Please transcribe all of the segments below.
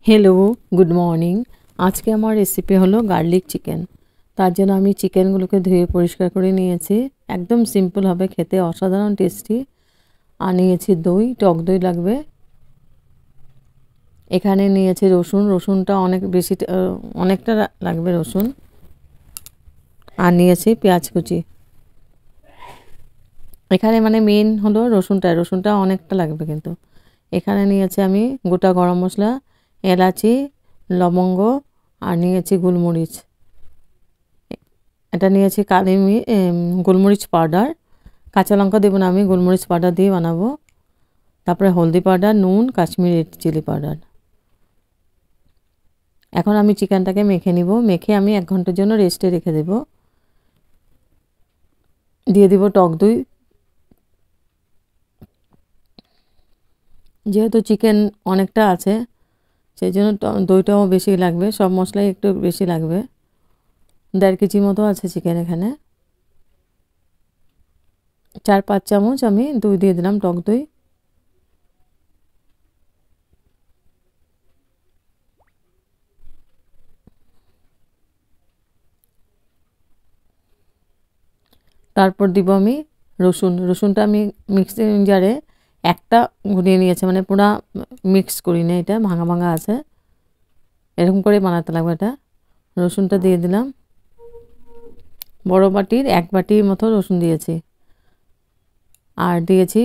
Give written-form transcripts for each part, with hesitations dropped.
Hello good morning. आज के আমার রেসিপি হলো গার্লিক চিকেন। তার জন্য আমি চিকেনগুলোকে ধুয়ে পরিষ্কার করে নিয়েছি। একদম সিম্পল হবে, খেতে অসাধারণ টেস্টি। আর নিয়েছি দই, টক দই লাগবে। এখানে নিয়েছি রসুন, রসুনটা অনেকটা লাগবে রসুন। আর নিয়েছি পেঁয়াজ কুচি। এখানে মানে মেন হলো রসুনটা অনেকটা লাগবে কিন্তু। এখানে নিয়েছি আমি গোটা গরম মশলা, এলাচি, লবঙ্গ আর নিয়েছি গোলমরিচ। এটা নিয়েছি গোলমরিচ পাউডার। কাঁচা লঙ্কা দেবো না, আমি গোলমরিচ পাউডার দিয়ে বানাবো। তারপরে হলদি পাউডার, নুন, কাশ্মীরি রেড চিলি পাউডার। এখন আমি চিকেনটাকে মেখে নিব। মেখে আমি 1 ঘন্টার জন্য রেস্টে রেখে দেব। দিয়ে দিব টক দই। যেহেতু চিকেন অনেকটা আছে সেই জন্য দইটাও বেশি লাগবে, সব মশলাই একটু বেশি লাগবে। 1.5 কেজি মতো আছে চিকেন এখানে। 4-5 চামচ আমি দই দিয়ে দিলাম, টক দই। তারপর দিব আমি রসুনটা আমি মিক্সিং জারে একটা ঘুরিয়ে নিয়েছি, মানে পুরা মিক্স করি না, এটা ভাঙা ভাঙা আছে, এরকম করে বানাতে লাগবে এটা। রসুনটা দিয়ে দিলাম। বড় বাটির 1 বাটির মতো রসুন দিয়েছি। আর দিয়েছি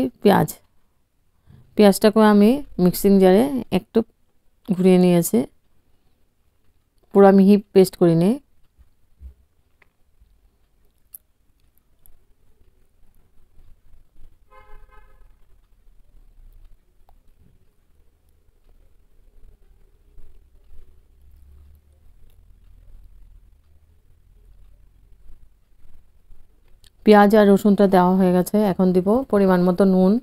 পেঁয়াজটাকে আমি মিক্সিং জারে একটু ঘুরিয়ে নিয়েছি, পুরা মিহি পেস্ট করি নিই। পেঁয়াজ আর রসুনটা দেওয়া হয়ে গেছে। এখন দিব পরিমাণ মতো নুন।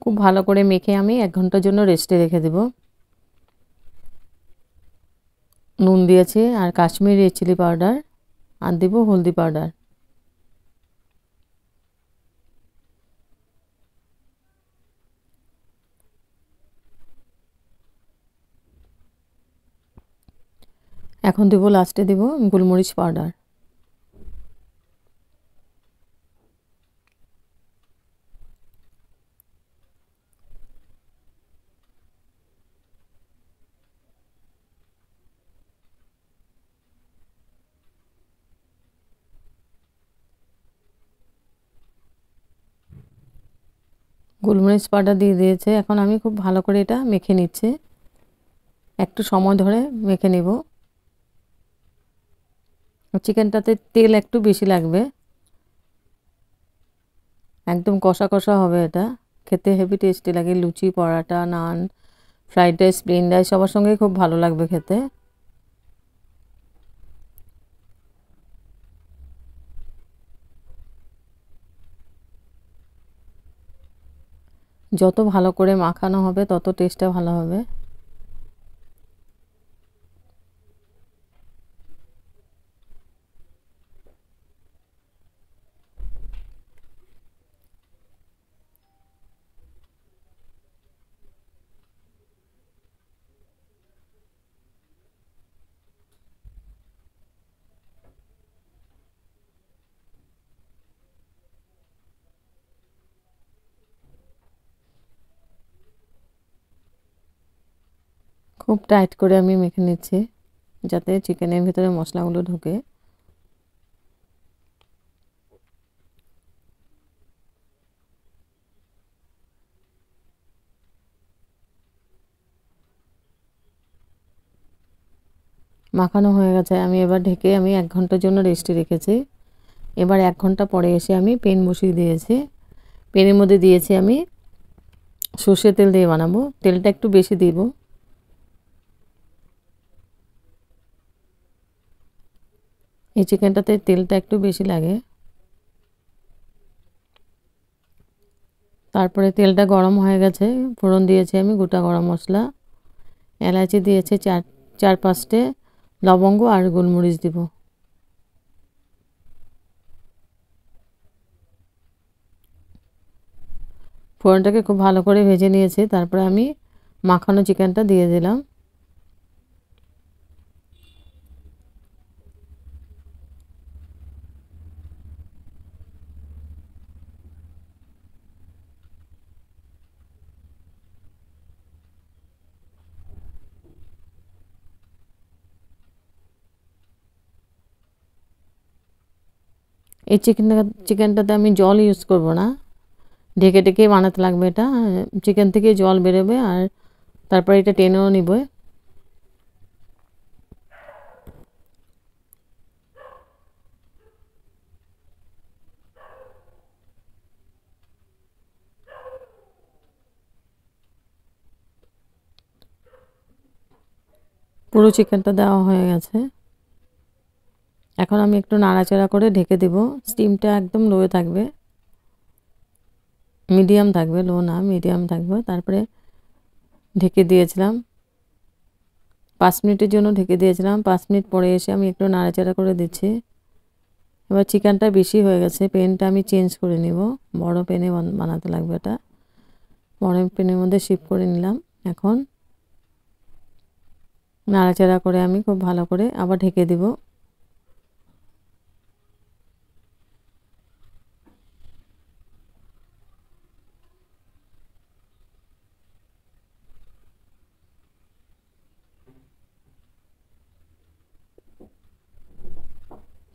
খুব ভালো করে মেখে আমি 1 ঘন্টার জন্য রেস্টে রেখে দেব। নুন দিয়েছি আর কাশ্মীরি রেড চিলি পাউডার, আর দিব হলদি পাউডার। এখন দিব লাস্টে দিব গোলমরিচ পাউডার। গোলমরিচ পাউডার দিয়ে দিয়েছে। এখন আমি খুব ভালো করে এটা মেখে নিচ্ছি, একটু সময় ধরে মেখে নেব। চিকেনটাতে তেল একটু বেশি লাগবে, একদম কষা কষা হবে এটা। খেতে হেভি টেস্টি লাগে, লুচি, পরাটা, নান, ফ্রাইড রাইস, প্লেন রাইস সবার সঙ্গেই খুব ভালো লাগবে খেতে। যত ভালো করে মাখানো হবে তত টেস্টটা ভালো হবে। খুব টাইট করে আমি মেখে নিচ্ছি যাতে চিকেনের ভিতরে মশলাগুলো ঢোকে। মাখানো হয়ে গেছে। আমি এবার ঢেকে আমি 1 ঘন্টার জন্য রেস্টে রেখেছি। এবার 1 ঘন্টা পরে এসে আমি পেন বসিয়ে দিয়েছি। পেনের মধ্যে দিয়েছি আমি সর্ষের তেল দিয়ে বানাবো, তেলটা একটু বেশি দিব। এই চিকেনটাতে তেলটা একটু বেশি লাগে। তারপরে তেলটা গরম হয়ে গেছে, ফোড়ন দিয়েছি আমি গোটা গরম মশলা, এলাচি দিয়েছি 4-5টে, লবঙ্গ আর গোলমরিচ দিব। ফোড়নটাকে খুব ভালো করে ভেজে নিয়েছি। তারপরে আমি মাখানো চিকেনটা দিয়ে দিলাম। এই চিকেনটাতে আমি জল ইউজ করব না, ঢেকে ঢেকে বানাতে লাগবে এটা। চিকেন থেকে জল বেরোবে আর তারপরে এটা টেনেও নিবে। পুরো চিকেনটা দেওয়া হয়ে গেছে। এখন আমি একটু নাড়াচাড়া করে ঢেকে দেব। স্টিমটা একদম লোয়ে থাকবে, মিডিয়াম থাকবে, লো না মিডিয়াম থাকবে। তারপরে ঢেকে দিয়েছিলাম 5 মিনিটের জন্য, ঢেকে দিয়েছিলাম। 5 মিনিট পরে এসে আমি একটু নাড়াচাড়া করে দিচ্ছি। এবার চিকেনটা বেশি হয়ে গেছে, পেনটা আমি চেঞ্জ করে নিব। বড় পেনে বানাতে লাগবে এটা। বড় পেনের মধ্যে শিফট করে নিলাম। এখন নাড়াচাড়া করে আমি খুব ভালো করে আবার ঢেকে দিব।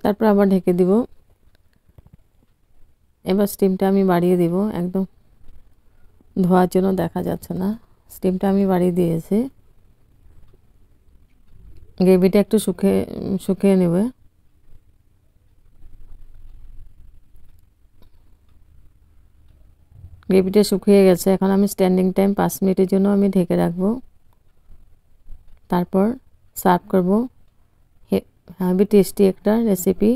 তারপর আবার ঢেকে দিব। এবার স্টিমটা আমি বাড়িয়ে দিব, একদম ধোয়ার জন্য দেখা যাচ্ছে না। স্টিমটা আমি বাড়িয়ে দিয়েছি। গ্রেভিটা একটু শুকিয়ে নেবে। গ্রেভিটা শুকিয়ে গেছে। এখন আমি স্ট্যান্ডিং টাইম 5 মিনিটের জন্য আমি ঢেকে রাখবো। তারপর সার্ভ করব। হেভি টেস্টি একটা রেসিপি।